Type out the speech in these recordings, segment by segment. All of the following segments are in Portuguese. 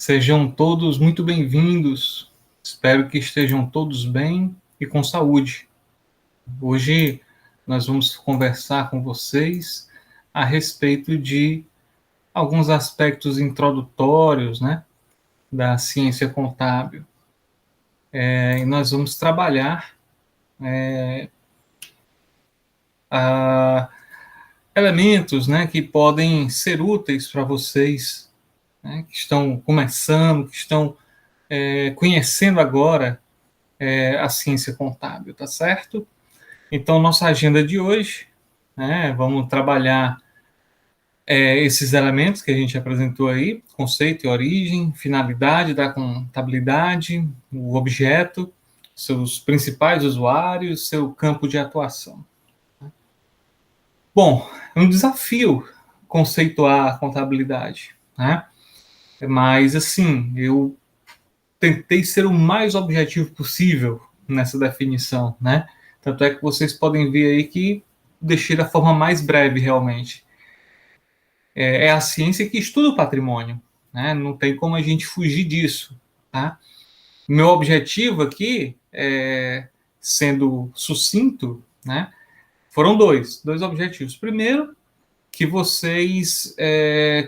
Sejam todos muito bem-vindos. Espero que estejam todos bem e com saúde. Hoje nós vamos conversar com vocês a respeito de alguns aspectos introdutórios, né, da ciência contábil. E nós vamos trabalhar elementos, né, que podem ser úteis para vocês, né, que estão começando, que estão conhecendo agora a ciência contábil, tá certo? Então, nossa agenda de hoje, né, vamos trabalhar esses elementos que a gente apresentou aí, conceito e origem, finalidade da contabilidade, o objeto, seus principais usuários, seu campo de atuação. Bom, é um desafio conceituar a contabilidade, né? Mas, assim, eu tentei ser o mais objetivo possível nessa definição, né? Tanto é que vocês podem ver aí que deixei da forma mais breve, realmente. É a ciência que estuda o patrimônio, né? Não tem como a gente fugir disso, tá? Meu objetivo aqui, sendo sucinto, né? Foram dois objetivos. Primeiro, que vocês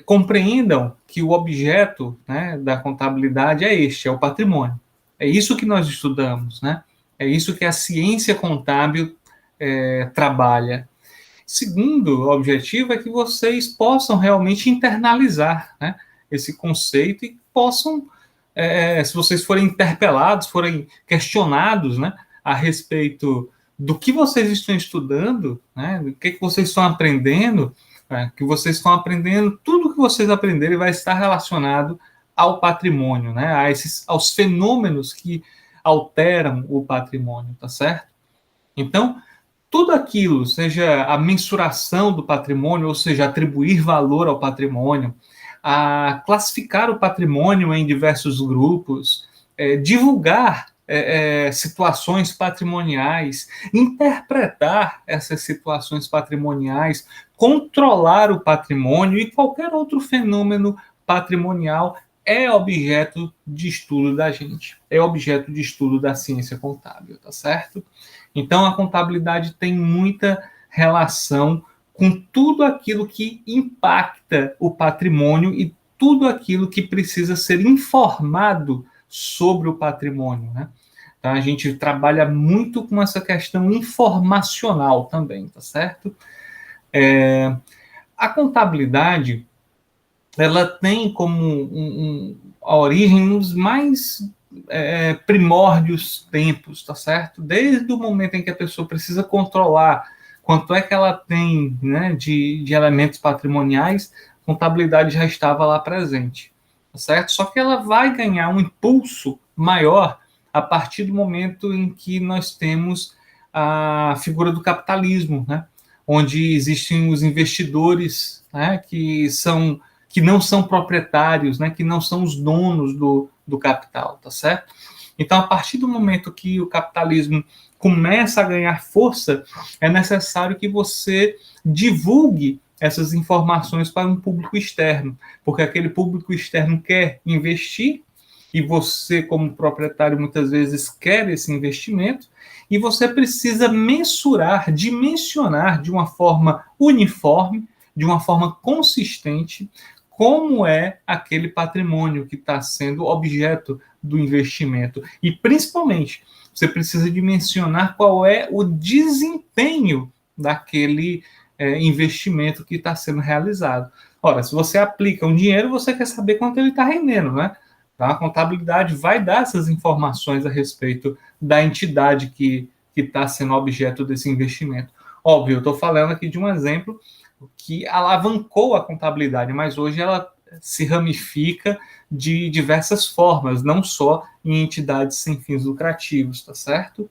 compreendam que o objeto, né, da contabilidade é o patrimônio. É isso que nós estudamos, né? É isso que a ciência contábil trabalha. Segundo objetivo é que vocês possam realmente internalizar, né, esse conceito e possam, se vocês forem interpelados, forem questionados, né, a respeito do que vocês estão estudando, né, do que vocês estão aprendendo, que vocês estão aprendendo, tudo que vocês aprenderem vai estar relacionado ao patrimônio, né, aos fenômenos que alteram o patrimônio, tá certo? Então, tudo aquilo, seja a mensuração do patrimônio, ou seja, atribuir valor ao patrimônio, a classificar o patrimônio em diversos grupos, divulgar situações patrimoniais, interpretar essas situações patrimoniais, controlar o patrimônio e qualquer outro fenômeno patrimonial é objeto de estudo da gente, é objeto de estudo da ciência contábil, tá certo? Então, a contabilidade tem muita relação com tudo aquilo que impacta o patrimônio e tudo aquilo que precisa ser informado sobre o patrimônio, né? Então, a gente trabalha muito com essa questão informacional também, tá certo? A contabilidade, ela tem como a origem nos mais primórdios tempos, tá certo? Desde o momento em que a pessoa precisa controlar quanto é que ela tem, né, de elementos patrimoniais, a contabilidade já estava lá presente, tá certo? Só que ela vai ganhar um impulso maior a partir do momento em que nós temos a figura do capitalismo, né? Onde existem os investidores, né, que não são proprietários, né, que não são os donos do capital, tá certo? Então, a partir do momento que o capitalismo começa a ganhar força, é necessário que você divulgue essas informações para um público externo, porque aquele público externo quer investir e você, como proprietário, muitas vezes quer esse investimento, e você precisa mensurar, dimensionar de uma forma uniforme, de uma forma consistente, como é aquele patrimônio que está sendo objeto do investimento. E, principalmente, você precisa dimensionar qual é o desempenho daquele investimento que está sendo realizado. Ora, se você aplica um dinheiro, você quer saber quanto ele está rendendo, né? Então, a contabilidade vai dar essas informações a respeito da entidade que está sendo objeto desse investimento. Óbvio, eu estou falando aqui de um exemplo que alavancou a contabilidade, mas hoje ela se ramifica de diversas formas, não só em entidades sem fins lucrativos, tá certo?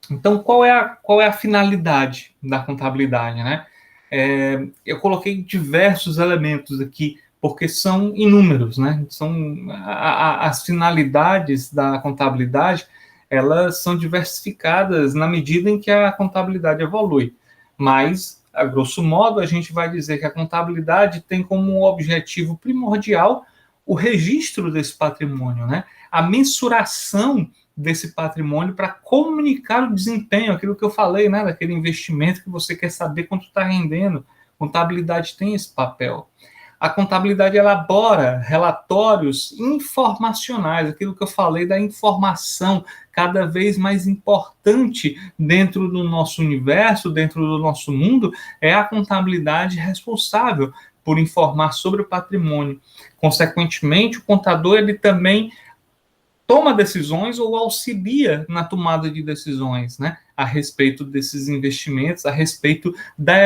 Então, qual é a finalidade da contabilidade, né? Eu coloquei diversos elementos aqui, porque são inúmeros, né? As finalidades da contabilidade, elas são diversificadas na medida em que a contabilidade evolui. Mas a grosso modo, a gente vai dizer que a contabilidade tem como objetivo primordial o registro desse patrimônio, né? A mensuração desse patrimônio para comunicar o desempenho, aquilo que eu falei, né? Daquele investimento que você quer saber quanto está rendendo. Contabilidade tem esse papel. A contabilidade elabora relatórios informacionais, aquilo que eu falei da informação cada vez mais importante dentro do nosso universo, dentro do nosso mundo, é a contabilidade responsável por informar sobre o patrimônio. Consequentemente, o contador ele também toma decisões ou auxilia na tomada de decisões, né, a respeito desses investimentos, a respeito da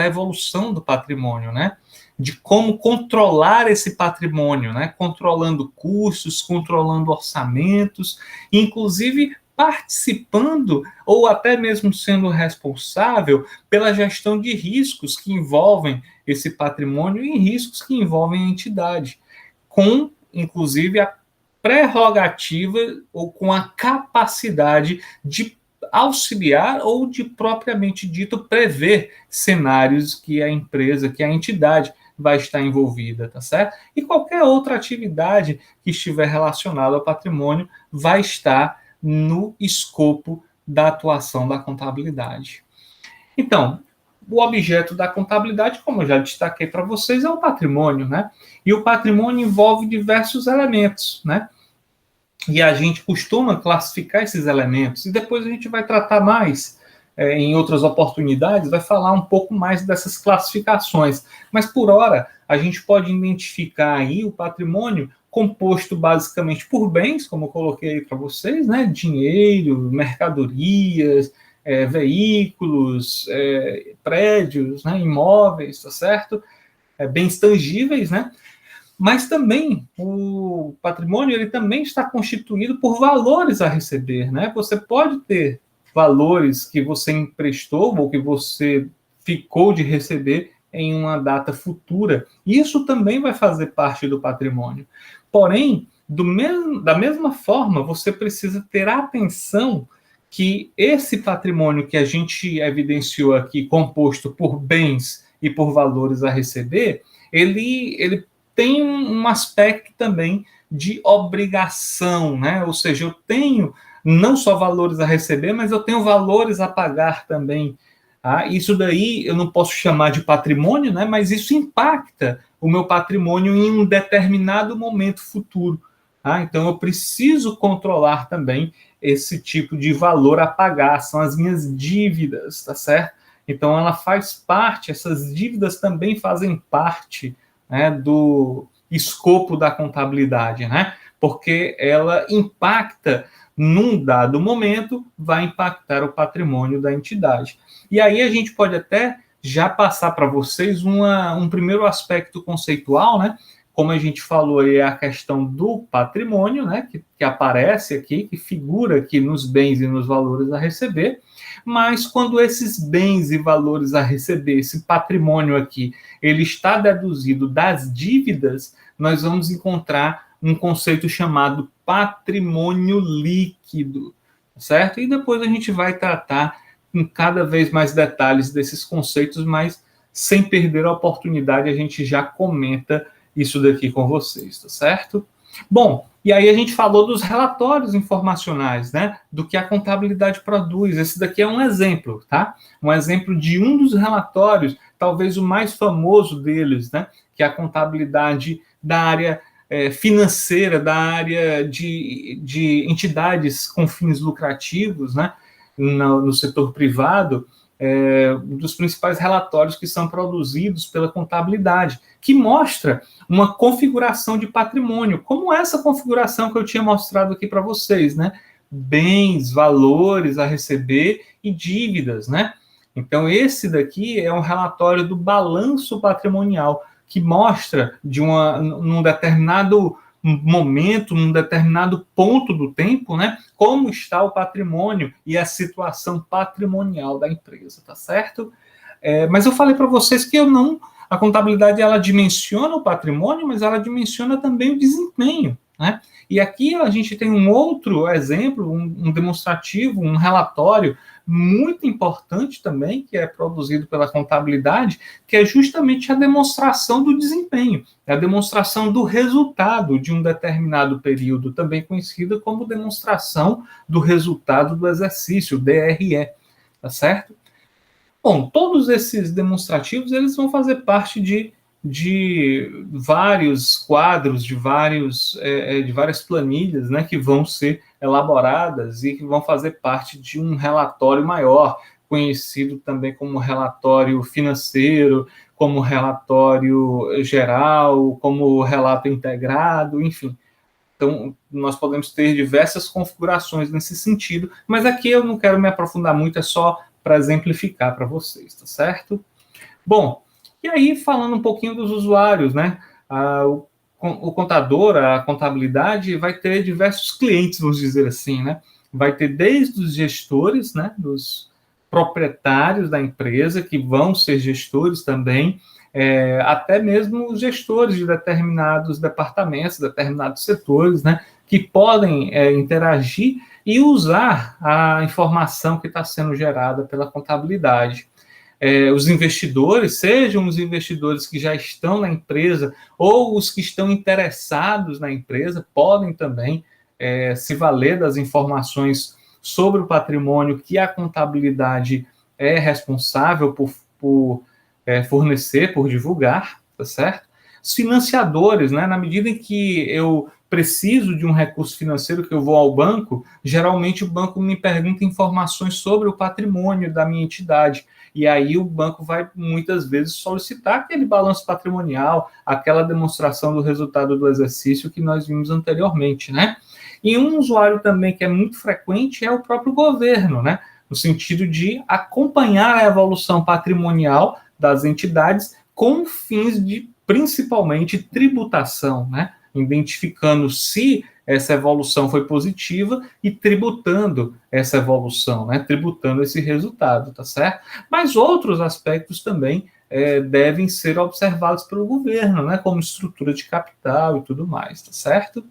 evolução do patrimônio, né, de como controlar esse patrimônio, né, controlando custos, controlando orçamentos, inclusive participando ou até mesmo sendo responsável pela gestão de riscos que envolvem esse patrimônio e riscos que envolvem a entidade, com, inclusive, a prerrogativa ou com a capacidade de auxiliar ou de propriamente dito prever cenários que a empresa, que a entidade vai estar envolvida, tá certo? E qualquer outra atividade que estiver relacionada ao patrimônio vai estar no escopo da atuação da contabilidade. Então, o objeto da contabilidade, como eu já destaquei para vocês, é o patrimônio, né? E o patrimônio envolve diversos elementos, né? E a gente costuma classificar esses elementos, e depois a gente vai tratar mais em outras oportunidades, vai falar um pouco mais dessas classificações. Mas, por hora, a gente pode identificar aí o patrimônio composto basicamente por bens, como eu coloquei para vocês, né? Dinheiro, mercadorias, veículos, prédios, né? Imóveis, tá certo? Bens tangíveis, né? Mas também o patrimônio ele também está constituído por valores a receber, né? Você pode ter valores que você emprestou ou que você ficou de receber em uma data futura. Isso também vai fazer parte do patrimônio. Porém, da mesma forma, você precisa ter atenção que esse patrimônio que a gente evidenciou aqui, composto por bens e por valores a receber, ele tem um aspecto também de obrigação, né? Ou seja, eu tenho não só valores a receber, mas eu tenho valores a pagar também. Tá? Isso daí eu não posso chamar de patrimônio, né? Mas isso impacta o meu patrimônio em um determinado momento futuro. Tá? Então eu preciso controlar também esse tipo de valor a pagar, são as minhas dívidas, tá certo? Então ela faz parte, essas dívidas também fazem parte, né, do escopo da contabilidade, né? Porque ela impacta, num dado momento, vai impactar o patrimônio da entidade. E aí a gente pode até já passar para vocês um primeiro aspecto conceitual, né? Como a gente falou, é a questão do patrimônio, né? Que aparece aqui, que figura aqui nos bens e nos valores a receber. Mas quando esses bens e valores a receber, esse patrimônio aqui, ele está deduzido das dívidas, nós vamos encontrar um conceito chamado patrimônio líquido, certo? E depois a gente vai tratar com cada vez mais detalhes desses conceitos, mas sem perder a oportunidade, a gente já comenta isso daqui com vocês, tá certo? Bom, e aí a gente falou dos relatórios informacionais, né? Do que a contabilidade produz. Esse daqui é um exemplo, tá? Um exemplo de um dos relatórios, talvez o mais famoso deles, né? Que é a contabilidade da área financeira, da área de entidades com fins lucrativos, né? No setor privado, um dos principais relatórios que são produzidos pela contabilidade, que mostra uma configuração de patrimônio, como essa configuração que eu tinha mostrado aqui para vocês, né? Bens, valores a receber e dívidas, né? Então, esse daqui é um relatório do balanço patrimonial, que mostra num determinado momento, num determinado ponto do tempo, né, como está o patrimônio e a situação patrimonial da empresa, tá certo? Mas eu falei para vocês que a contabilidade ela dimensiona o patrimônio, mas ela dimensiona também o desempenho, né? E aqui a gente tem um outro exemplo, um demonstrativo, um relatório muito importante também, que é produzido pela contabilidade, que é justamente a demonstração do desempenho, é a demonstração do resultado de um determinado período, também conhecida como demonstração do resultado do exercício, DRE, tá certo? Bom, todos esses demonstrativos, eles vão fazer parte de vários quadros, de várias planilhas, né, que vão ser elaboradas e que vão fazer parte de um relatório maior, conhecido também como relatório financeiro, como relatório geral, como relato integrado, enfim. Então, nós podemos ter diversas configurações nesse sentido, mas aqui eu não quero me aprofundar muito, é só para exemplificar para vocês, tá certo? Bom, e aí falando um pouquinho dos usuários, né? O contador, a contabilidade, vai ter diversos clientes, vamos dizer assim, né? Vai ter desde os gestores, né? Dos proprietários da empresa, que vão ser gestores também, até mesmo os gestores de determinados departamentos, determinados setores, né? Que podem interagir e usar a informação que está sendo gerada pela contabilidade. Os investidores, sejam os investidores que já estão na empresa ou os que estão interessados na empresa, podem também se valer das informações sobre o patrimônio que a contabilidade é responsável por fornecer, por divulgar, tá certo? Os financiadores, né, na medida em que eu preciso de um recurso financeiro que eu vou ao banco, geralmente o banco me pergunta informações sobre o patrimônio da minha entidade. E aí o banco vai muitas vezes solicitar aquele balanço patrimonial, aquela demonstração do resultado do exercício que nós vimos anteriormente, né? E um usuário também que é muito frequente é o próprio governo, né? No sentido de acompanhar a evolução patrimonial das entidades com fins de, principalmente, tributação, né? Identificando se essa evolução foi positiva e tributando essa evolução, né? Tributando esse resultado, tá certo? Mas outros aspectos também devem ser observados pelo governo, né? Como estrutura de capital e tudo mais, tá certo?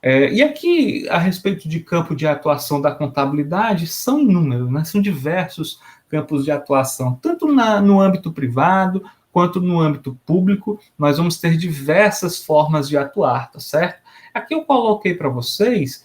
E aqui, a respeito de campo de atuação da contabilidade, são inúmeros, né? São diversos campos de atuação, tanto no âmbito privado, quanto no âmbito público, nós vamos ter diversas formas de atuar, tá certo? Aqui eu coloquei para vocês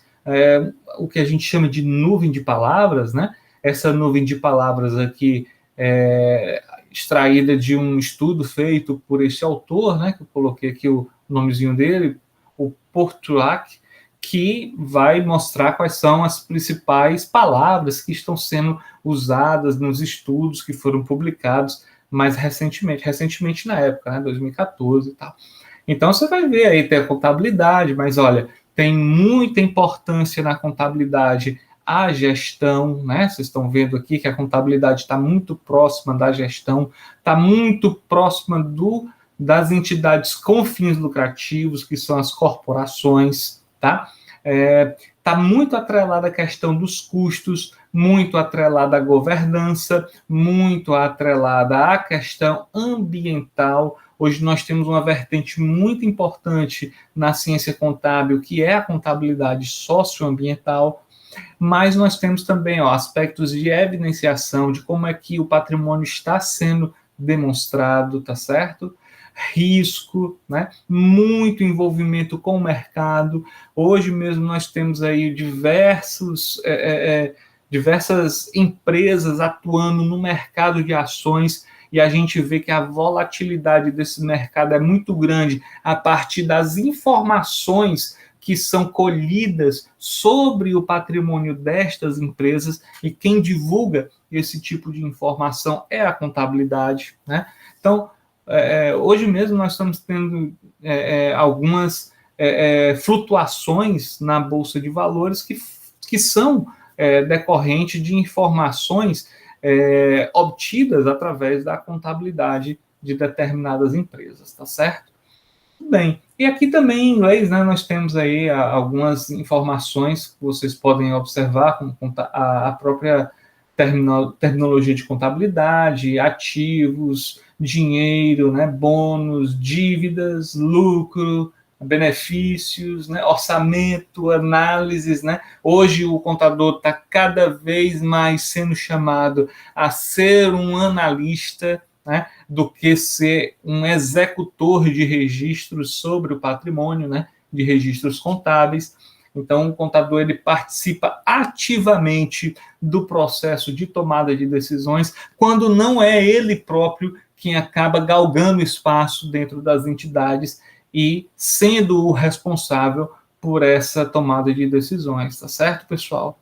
o que a gente chama de nuvem de palavras, né? Essa nuvem de palavras aqui é extraída de um estudo feito por esse autor, né? Que eu coloquei aqui o nomezinho dele, o Portulac, que vai mostrar quais são as principais palavras que estão sendo usadas nos estudos que foram publicados mais recentemente na época, né, 2014 e tal. Então você vai ver aí, tem a contabilidade, mas olha, tem muita importância na contabilidade a gestão, né? Vocês estão vendo aqui que a contabilidade está muito próxima da gestão, está muito próxima das entidades com fins lucrativos, que são as corporações, tá? Está muito atrelada à questão dos custos, muito atrelada à governança, muito atrelada à questão ambiental. Hoje nós temos uma vertente muito importante na ciência contábil, que é a contabilidade socioambiental, mas nós temos também aspectos de evidenciação de como é que o patrimônio está sendo demonstrado, tá certo? Risco, né? Muito envolvimento com o mercado. Hoje mesmo nós temos aí diversas empresas atuando no mercado de ações e a gente vê que a volatilidade desse mercado é muito grande a partir das informações que são colhidas sobre o patrimônio destas empresas, e quem divulga esse tipo de informação é a contabilidade, né? Então, hoje mesmo nós estamos tendo algumas flutuações na Bolsa de Valores que são decorrentes de informações obtidas através da contabilidade de determinadas empresas, tá certo? Bem, e aqui também em inglês, né, nós temos aí algumas informações que vocês podem observar, como a própria terminologia de contabilidade, ativos, dinheiro, né, bônus, dívidas, lucro, benefícios, né, orçamento, análises, né? Hoje o contador está cada vez mais sendo chamado a ser um analista, né, do que ser um executor de registros sobre o patrimônio, né, de registros contábeis. Então, o contador ele participa ativamente do processo de tomada de decisões, quando não é ele próprio quem acaba galgando espaço dentro das entidades e sendo o responsável por essa tomada de decisões, tá certo, pessoal?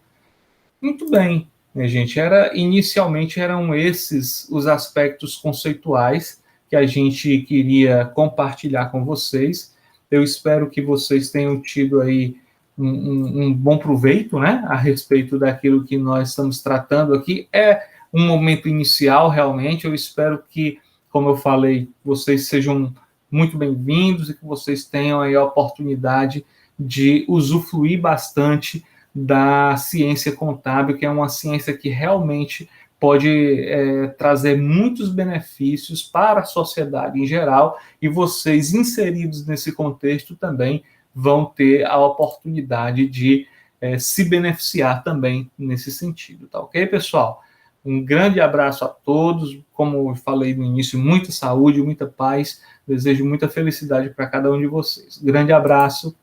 Muito bem, minha gente. Inicialmente eram esses os aspectos conceituais que a gente queria compartilhar com vocês. Eu espero que vocês tenham tido aí um bom proveito, né, a respeito daquilo que nós estamos tratando aqui. É um momento inicial, realmente. Eu espero que, como eu falei, vocês sejam muito bem-vindos e que vocês tenham aí a oportunidade de usufruir bastante da ciência contábil, que é uma ciência que realmente pode trazer muitos benefícios para a sociedade em geral, e vocês inseridos nesse contexto também vão ter a oportunidade de se beneficiar também nesse sentido, tá ok, pessoal? Um grande abraço a todos, como eu falei no início, muita saúde, muita paz, desejo muita felicidade para cada um de vocês. Grande abraço